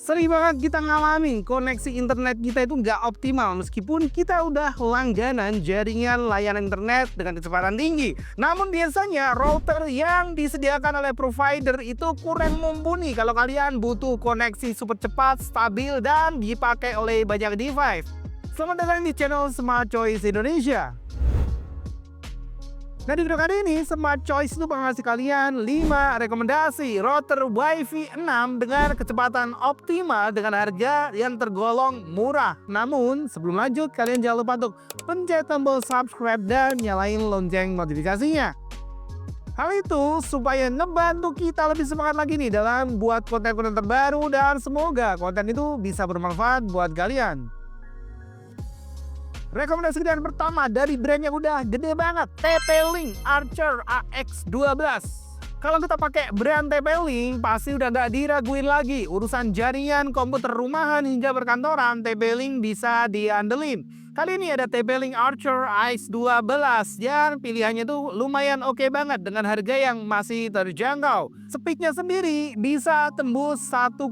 Sering banget kita ngalamin koneksi internet kita itu nggak optimal meskipun kita udah langganan jaringan layanan internet dengan kecepatan tinggi. Namun biasanya router yang disediakan oleh provider itu kurang mumpuni kalau kalian butuh koneksi super cepat, stabil, dan dipakai oleh banyak device. Selamat datang di channel Smart Choice Indonesia. Nah, di video kali ini Smart Choice itu bakal ngasih kalian 5 rekomendasi router WiFi 6 dengan kecepatan optimal dengan harga yang tergolong murah. Namun sebelum lanjut, kalian jangan lupa untuk pencet tombol subscribe dan nyalain lonceng notifikasinya. Hal itu supaya ngebantu kita lebih semangat lagi nih dalam buat konten-konten terbaru, dan semoga konten itu bisa bermanfaat buat kalian. Rekomendasi yang pertama dari brand yang udah gede banget, TP-Link Archer AX12. Kalau kita pakai brand TP-Link, pasti udah nggak diraguin lagi. Urusan jaringan, komputer rumahan hingga perkantoran, TP-Link bisa diandelin. Kali ini ada TP-Link Archer AX12 yang pilihannya tuh lumayan oke banget dengan harga yang masih terjangkau. Speednya sendiri bisa tembus 1,5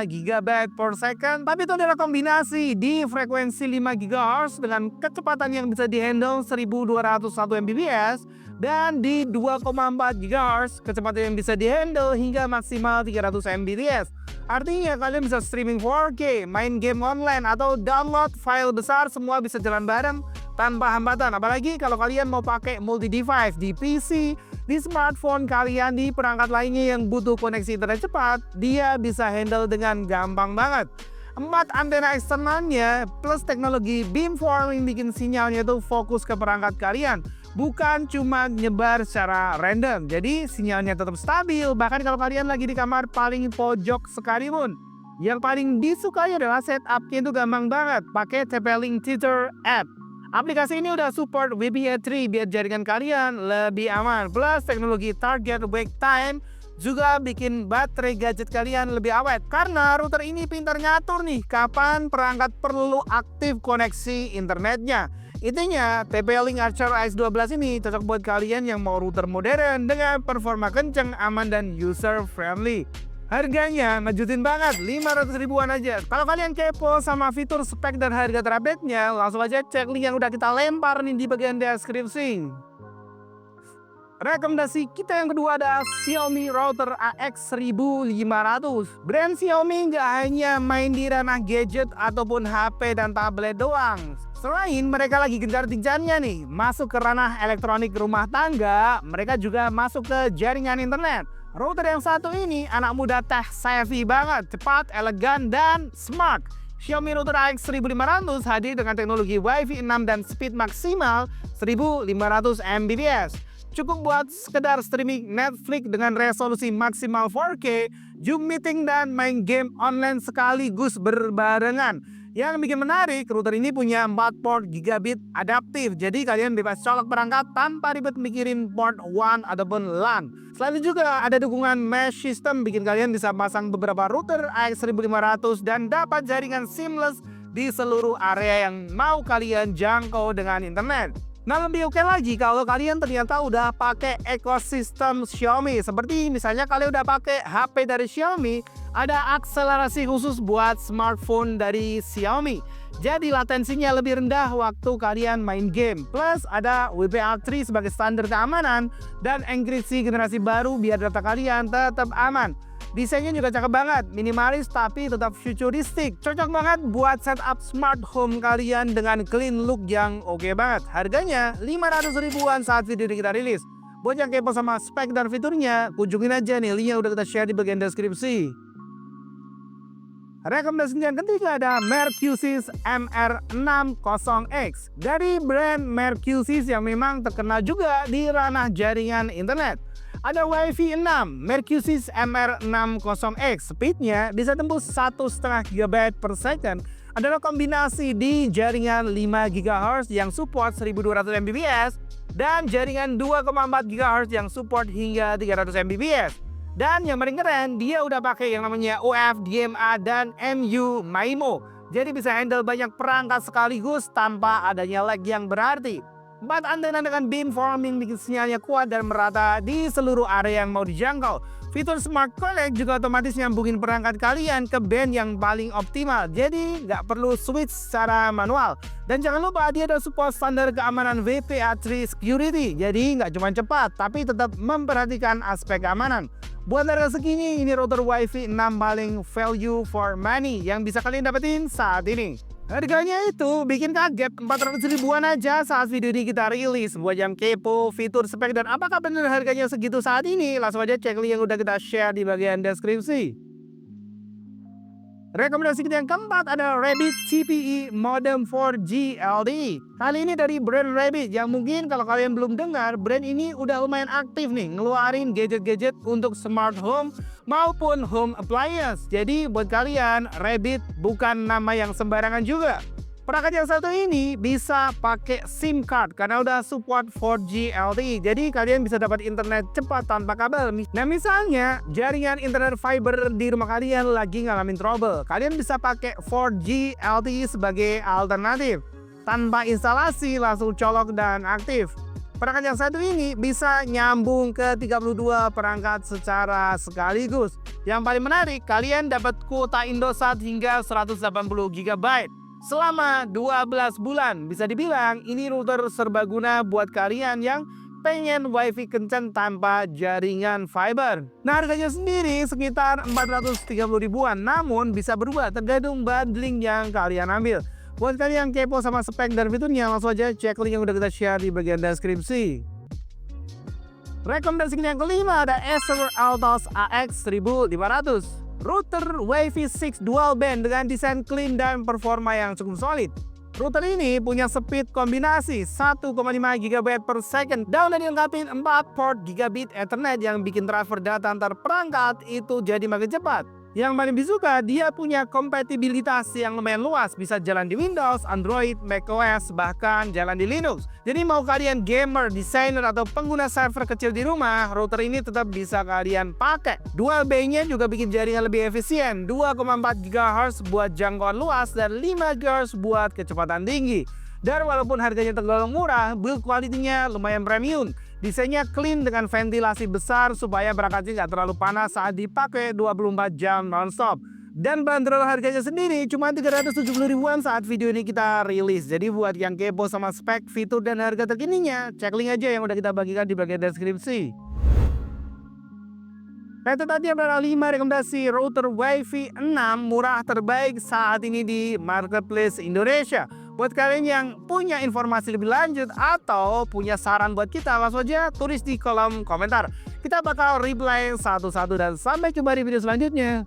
GB per second, tapi itu adalah kombinasi di frekuensi 5 GHz dengan kecepatan yang bisa dihandle 1201 Mbps, dan di 2,4 GHz kecepatan yang bisa dihandle hingga maksimal 300 Mbps. Artinya kalian bisa streaming 4K, main game online, atau download file besar, semua bisa jalan bareng tanpa hambatan. Apalagi kalau kalian mau pakai multi device di PC, di smartphone kalian, di perangkat lainnya yang butuh koneksi internet cepat, dia bisa handle dengan gampang banget. 4 antena eksternalnya plus teknologi beamforming bikin sinyalnya tuh fokus ke perangkat kalian, bukan cuma nyebar secara random. Jadi sinyalnya tetap stabil bahkan kalau kalian lagi di kamar paling pojok sekalipun. Yang paling disukai adalah setupnya itu gampang banget, pakai TP-Link Tether app. Aplikasi ini udah support WPA3 biar jaringan kalian lebih aman. Plus teknologi target wake time juga bikin baterai gadget kalian lebih awet, karena router ini pintar ngatur nih kapan perangkat perlu aktif koneksi internetnya. Intinya TP-Link Archer AX12 ini cocok buat kalian yang mau router modern dengan performa kenceng, aman, dan user friendly. Harganya ngejutin banget, 500 ribuan aja. Kalau kalian kepo sama fitur, spek, dan harga terupdate-nya, langsung aja cek link yang udah kita lempar nih di bagian deskripsi. Rekomendasi kita yang kedua ada Xiaomi Router AX1500. Brand Xiaomi nggak hanya main di ranah gadget ataupun HP dan tablet doang. Selain mereka lagi gencar-gencarnya nih masuk ke ranah elektronik rumah tangga, mereka juga masuk ke jaringan internet. Router yang satu ini anak muda tech savvy banget, cepat, elegan, dan smart. Xiaomi Router AX1500 hadir dengan teknologi WiFi 6 dan speed maksimal 1500 Mbps. Cukup buat sekedar streaming Netflix dengan resolusi maksimal 4K, Zoom meeting, dan main game online sekaligus berbarengan. Yang bikin menarik, router ini punya 4 port gigabit adaptif, jadi kalian bebas colok perangkat tanpa ribet mikirin port WAN ataupun LAN. Selain itu juga ada dukungan mesh system, bikin kalian bisa pasang beberapa router AX1500 dan dapat jaringan seamless di seluruh area yang mau kalian jangkau dengan internet. Nah, lebih oke lagi kalau kalian ternyata udah pakai ekosistem Xiaomi. Seperti misalnya kalian udah pakai HP dari Xiaomi, ada akselerasi khusus buat smartphone dari Xiaomi. Jadi latensinya lebih rendah waktu kalian main game. Plus ada WPA3 sebagai standar keamanan dan enkripsi generasi baru biar data kalian tetap aman. Desainnya juga cakep banget, minimalis tapi tetap futuristik. Cocok banget buat setup smart home kalian dengan clean look yang oke banget. Harganya 500 ribuan saat video ini kita rilis. Buat yang kepo sama spek dan fiturnya, kunjungin aja nih linknya udah kita share di bagian deskripsi. Rekomendasi yang ketiga ada Mercusys MR60X. Dari brand Mercusys yang memang terkenal juga di ranah jaringan internet. Ada WiFi 6, Mercusys MR60X. Speednya bisa tembus 1,5 GB per second. Adalah kombinasi di jaringan 5 GHz yang support 1200 Mbps dan jaringan 2,4 GHz yang support hingga 300 Mbps. Dan yang paling keren, dia udah pakai yang namanya OFDMA dan MU-MIMO. Jadi bisa handle banyak perangkat sekaligus tanpa adanya lag yang berarti. 4 antena dengan beamforming bikin sinyalnya kuat dan merata di seluruh area yang mau dijangkau. Fitur Smart Connect juga otomatis nyambungin perangkat kalian ke band yang paling optimal, jadi nggak perlu switch secara manual. Dan jangan lupa dia ada support standar keamanan WPA3 Security, jadi nggak cuma cepat, tapi tetap memperhatikan aspek keamanan. Buat harga segini, ini router WiFi 6 paling value for money yang bisa kalian dapetin saat ini. Harganya itu bikin kaget, 400 ribuan aja saat video ini kita rilis. Buat yang kepo fitur, spek, dan apakah benar harganya segitu saat ini, langsung aja cek link yang udah kita share di bagian deskripsi. Rekomendasi kita yang keempat ada Rabbit CPE Modem 4G LTE. Kali ini dari brand Rabbit yang mungkin kalau kalian belum dengar, brand ini udah lumayan aktif nih ngeluarin gadget-gadget untuk smart home maupun home appliance. Jadi buat kalian, Rabbit bukan nama yang sembarangan juga. Perangkat yang satu ini bisa pakai SIM card karena udah support 4G LTE. Jadi kalian bisa dapat internet cepat tanpa kabel. Nah misalnya jaringan internet fiber di rumah kalian lagi ngalamin trouble, kalian bisa pakai 4G LTE sebagai alternatif. Tanpa instalasi langsung colok dan aktif. Perangkat yang satu ini bisa nyambung ke 32 perangkat secara sekaligus. Yang paling menarik, kalian dapat kuota Indosat hingga 180 GB. Selama 12 bulan, bisa dibilang ini router serbaguna buat kalian yang pengen wifi kencang tanpa jaringan fiber. Nah harganya sendiri sekitar 430 ribuan, namun bisa berubah tergantung bundling yang kalian ambil. Buat kalian yang kepo sama spek dan fiturnya, langsung aja cek link yang udah kita share di bagian deskripsi. Rekomendasi yang kelima ada Acer Altos AX 1500. Router WiFi 6 dual band dengan desain clean dan performa yang cukup solid. Router ini punya speed kombinasi 1,5 GB per second dan udah dilengkapi 4 port gigabit Ethernet yang bikin transfer data antar perangkat itu jadi makin cepat. Yang paling disuka, dia punya kompatibilitas yang lumayan luas, bisa jalan di Windows, Android, macOS, bahkan jalan di Linux. Jadi mau kalian gamer, designer, atau pengguna server kecil di rumah, router ini tetap bisa kalian pakai. Dual bay-nya juga bikin jaringan lebih efisien, 2,4 GHz buat jangkauan luas dan 5 GHz buat kecepatan tinggi. Dan walaupun harganya tergolong murah, build quality-nya lumayan premium. Desainnya clean dengan ventilasi besar supaya perangkatnya nggak terlalu panas saat dipakai 24 jam nonstop. Dan bandrol harganya sendiri cuma 370 ribuan saat video ini kita rilis. Jadi buat yang kepo sama spek, fitur, dan harga terkininya, cek link aja yang udah kita bagikan di bagian deskripsi. Nah itu tadi adalah 5 rekomendasi router WiFi 6 murah terbaik saat ini di marketplace Indonesia. Buat kalian yang punya informasi lebih lanjut atau punya saran buat kita, langsung aja tulis di kolom komentar. Kita bakal reply satu-satu dan sampai jumpa di video selanjutnya.